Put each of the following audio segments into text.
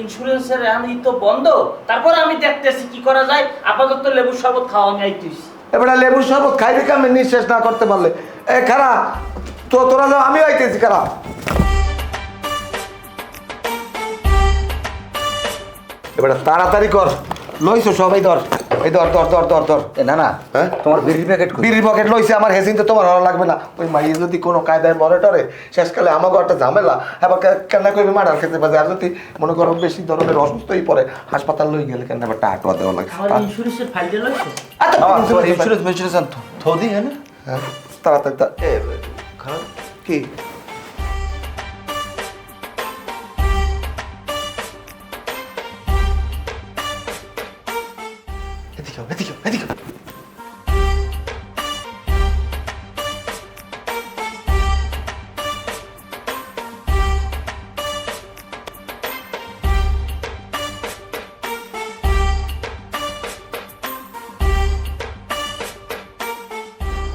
ইন্স্যুরেন্সের আমি তো বন্ধ, তারপর আমি দেখতেছি কি করা যায়। আপাতত লেবুর শরবত খাওয়া আমি আইতেছি। এবার লেবুর শরবত খাইবে কেমন নিঃশেষ না করতে পারলে? এ খারা তো তোরা যাও, আমিও আইতেছি। খারা এবার তাড়াতাড়ি কর, লইছো সবাই ধর, এই ধর ধর ধর ধর ধর। না না, হ্যাঁ তোমার বিড়ির প্যাকেট বিড়ির পকেট লইছে, আমার হেসিন তো তোমার ভালো লাগবে না। ওই মাইয়ে যদি কোনো কায়দায় মরে টরে শেষকালে আমাকে একটা ঝামেলা, এবার কেন করবে মার্ডার খেতে পারে। আর যদি মনে করো বেশি ধরনের অসুস্থই পড়ে হাসপাতাল লই গেলে কেন আবার টাকা দেওয়া লাগে। আমার ইন্স্যুরেন্সের ফাইলটা লইছো? ইন্স্যুরেন্স থদি হ্যাঁ না? হ্যাঁ তাড়াতাড়ি খারাপ কি এদিকে এদিকে এদিকে।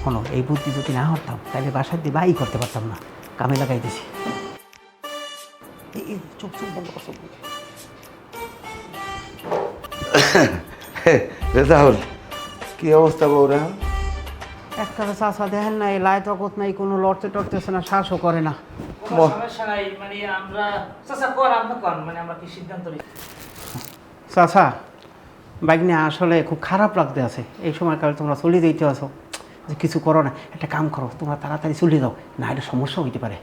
শোনো, এই বুদ্ধি যদি না হতাম তাহলে বাসার দিয়ে বাই করতে পারতাম না। কামে লাগাই দিছি। এই চোখ চোখ বন্ধ করছো। রেজাউল কি অবস্থা বউরা? একটা চাষা দেখেন না, এই লাই তকত নাই, কোনো লড়তে টড়তেছে না, শ্বাসও করে না। সমস্যা নাই, মানে আমরা চাচা কর, আপনি কর, মানে আমরা কি সিদ্ধান্ত নিই? চাষা বাইকনে আসলে খুব খারাপ লাগতে আছে। এই সময়কালে তোমরা চলে দিতে আছো, যে কিছু করো না। একটা কাম করো, তোমরা তাড়াতাড়ি চলে যাও, না এটা সমস্যা হইতে পারে।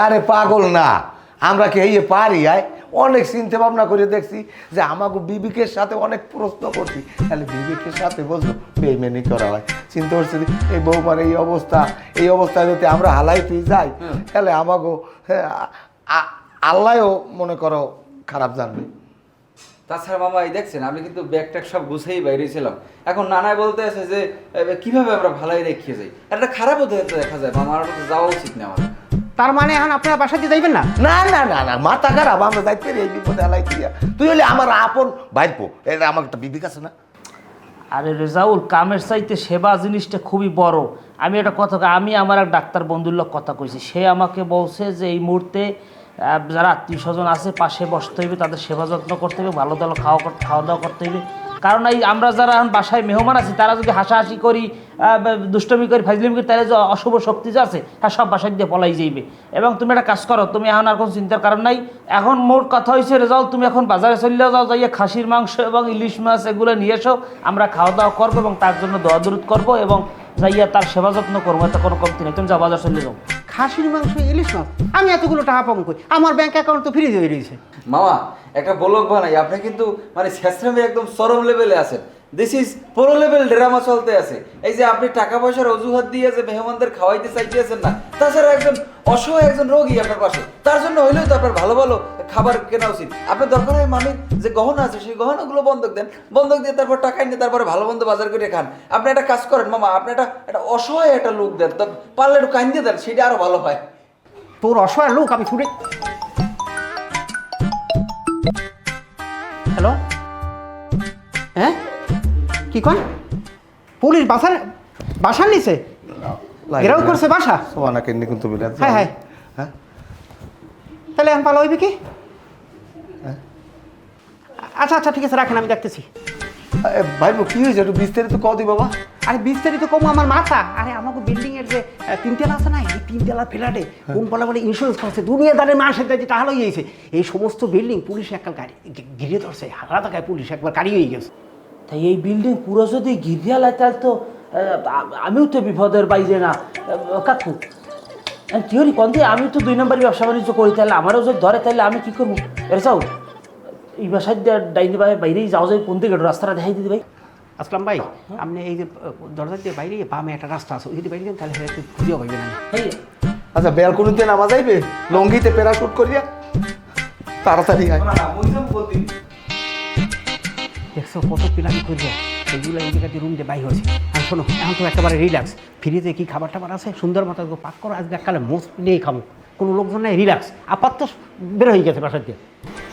আরে পাগল না, আমরা কি এই পারি? আয় অনেক চিন্তা ভাবনা করে দেখছি যে আমাকে বিবেকের সাথে অনেক প্রশ্ন করছি, তাহলে বিবেকের সাথে বলছো বেইমানি করা হয়। চিন্তা করছি এই বৌমার এই অবস্থায় যদি আমরা হালাইতে যাই তাহলে আমাকে আল্লাহও মনে করো খারাপ জানবে। তাছাড়া মামা এই দেখছেন, আমি কিন্তু ব্যাগ ট্যাগ সব গুছেই বাইরে ছিলাম। এখন নানায় বলতে আছে যে কিভাবে আমরা ভালোই দেখিয়ে যাই, একটা খারাপও দেখা যায়। মামা আমার যাওয়া উচিত না আমার। তার মানে এখন আপনারা বাসা দিয়ে যাইবেন না? না না না না, মাথা খারাপ, আমরা যাইতে এই বিপদে হালাইতে তুই হলে আমার আপন ভাইপো, এটা আমার একটা বিবেক আছে না? আরে রেজাউল, কামের চাইতে সেবা জিনিসটা খুবই বড়। আমি একটা কথা, আমি আমার এক ডাক্তার বন্ধুর লোক কথা কইছি, সে আমাকে বলছে যে এই মুহূর্তে যারা আত্মীয় স্বজন আছে পাশে বসতে হইবে, তাদের সেবা যত্ন করতে হবে, ভালো ভালো খাওয়া দাওয়া করতে হইবে। কারণ এই আমরা যারা এখন বাসায় মেহমান আছি, তারা যদি হাসাহাসি করি, দুষ্টমি করি, ফাজলিমি করি, তাহলে যে অশুভ শক্তি যে আছে হ্যাঁ সব বাসায় দিয়ে পলাই যাইবে। এবং তুমি একটা কাজ করো, তুমি এখন আর কোনো চিন্তার কারণ নাই। এখন মোট কথা হয়েছে রেজাল্ট, তুমি এখন বাজারে চলে যাও, যাইয়ে খাসির মাংস এবং ইলিশ মাছ এগুলো নিয়ে এসো, আমরা খাওয়া দাওয়া করবো এবং তার জন্য দোয়া দরুদ করবো এবং যাইয়া তার সেবা যত্ন করবো। এত কোনো কমতি নেই, তুমি যাও বাজার চলে যাও। খাসির মাংস, ইলিশ মাছ, আমি এতগুলো টাকা পাবো কই? আমার ব্যাংক অ্যাকাউন্ট তো ফ্রিজ হয়ে রয়েছে। মামা একটা বলক বানাই, আপনি কিন্তু মানে শেষরামে একদম চরম লেভেলে আছেন। দিস ইজ পুরো লেভেল ড্রামা চলতে আছে। এই যে আপনি টাকা পয়সার অজুহাত দিয়ে যে মেহমানদের খাওয়াইতে চাইতেছেন না, তাছাড়া একজন অসহায় একজন রোগী আপনার পাশে, তার জন্য হইলেও তো আপনার ভালো ভালো খাবার কেনা উচিত। আপনার দরকার হয় মামির যে গহনা আছে সেই গহনাগুলো বন্ধক দেন, বন্ধক দিয়ে তারপর টাকা নিয়ে তারপরে ভালো মন্দ বাজার করে খান। আপনি একটা কাজ করেন মামা, আপনি একটা অসহায় একটা লোক দেন, তো পারলে একটু কাইন্দিয়ে দেন, সেটা আরো ভালো হয়। তোর অসহায় লোক আমি ছুটে। হ্যালো, হ্যাঁ কি কন? পুলিশ বাসার নিচে ঘেরাও করছে বাসা? সোয়ানাকে কিন্তু বিরাট। হ্যাঁ হ্যাঁ হ্যাঁ, তাহলে এখন ভালো হইবে কি? আচ্ছা আচ্ছা ঠিক আছে, রাখেন, আমি দেখতেছি। ভাইপো কি হয়েছে একটু বিস্তারিত কদি বাবা। আরে বিস্তারিত কম আমার মাথা। আরে আমাকে বিল্ডিং এর যে তিনতলা আছে না, এই তিনতলা ফ্ল্যাটে কোন বলে ইন্স্যুরেন্স করছে, দুনিয়াদারের মাসের কাছে টাকা লইয়েছে। এই সমস্ত বিল্ডিং পুলিশ একবার গাড়ি ঘিরে ধরছে, হারা টাকায় পুলিশ একবার গাড়ি হয়ে গেছে। তাই এই বিল্ডিং পুরো যদি ঘিরিয়া লাই তাহলে তো আমিও তো বিপদের বাইরে না। কাকু কি হলি কন দিয়ে, আমি তো 2 নম্বরই ব্যবসা বাণিজ্য করি, তাহলে আমারও যদি ধরে তাহলে আমি কি করবো? এর যাও এই বাসায় ডাইনি বাইরেই যাও, যাই কোন দিকে রাস্তাটা দেখাই দিদি ভাই। আসলাম ভাই, আপনি এই যে দরজা দিয়ে বাইরে বামে একটা রাস্তা আছে, ওই যদি বাইরে তাহলে একটু খুঁজেও পাইবে না। এই আচ্ছা, ব্যালকনিতে নামা যাইবে লঙ্গিতে প্যারাশুট করিয়া? তাড়াতাড়ি আয়। দেখছো কত পিলামি করিয়া এগুলো এই জায়গাতে রুম দিয়ে বাই হয়েছে। আর শোনো, এখন তো একেবারে রিল্যাক্স, ফ্রিতে কি খাবার টাবার আছে সুন্দর মতো পাক করো, আজকে এককালে মোস্ট নিয়েই খাবো, কোনো লোকজন নাই, রিল্যাক্স। আপাতত বের হয়ে গেছে বাসার দিয়ে।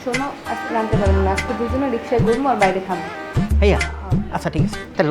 শোনো, আজকে জানতে পারবেন না, আজকে দুজনে রিক্সায় ঘুরবো আর বাইরে খাবো। হ্যাঁ আচ্ছা ঠিক আছে, তাহলে